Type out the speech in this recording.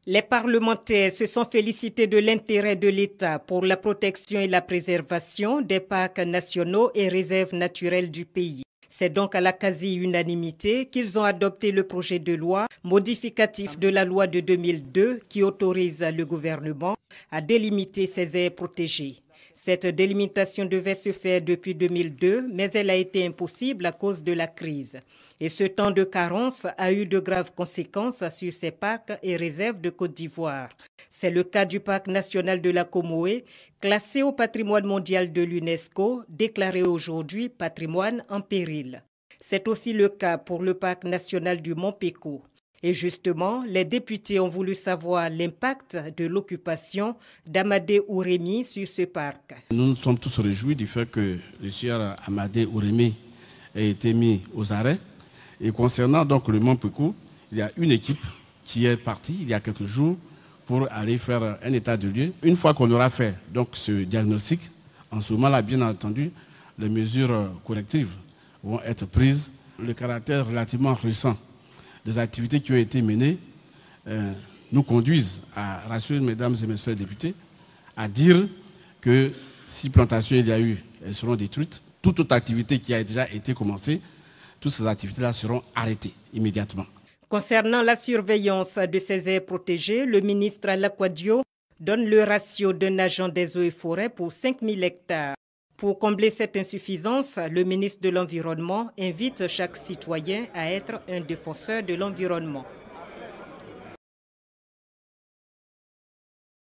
Les parlementaires se sont félicités de l'intérêt de l'État pour la protection et la préservation des parcs nationaux et réserves naturelles du pays. C'est donc à la quasi-unanimité qu'ils ont adopté le projet de loi modificatif de la loi de 2002 qui autorise le gouvernement à délimiter ces aires protégées. Cette délimitation devait se faire depuis 2002, mais elle a été impossible à cause de la crise. Et ce temps de carence a eu de graves conséquences sur ces parcs et réserves de Côte d'Ivoire. C'est le cas du parc national de la Comoé, classé au patrimoine mondial de l'UNESCO, déclaré aujourd'hui patrimoine en péril. C'est aussi le cas pour le parc national du Mont Péco. Et justement, les députés ont voulu savoir l'impact de l'occupation d'Amadé Ourémy sur ce parc. Nous nous sommes tous réjouis du fait que le sieur Amadé Ourémy ait été mis aux arrêts. Et concernant donc le Mont Péco, il y a une équipe qui est partie il y a quelques jours pour aller faire un état de lieu. Une fois qu'on aura fait donc ce diagnostic, en ce moment-là, bien entendu, les mesures correctives vont être prises. Le caractère relativement récent des activités qui ont été menées nous conduisent à rassurer, mesdames et messieurs les députés, à dire que si plantation il y a eu, elles seront détruites. Toute autre activité qui a déjà été commencée, toutes ces activités-là seront arrêtées immédiatement. Concernant la surveillance de ces aires protégées, le ministre Alaquadio donne le ratio d'un agent des eaux et forêts pour 5000 hectares. Pour combler cette insuffisance, le ministre de l'Environnement invite chaque citoyen à être un défenseur de l'environnement.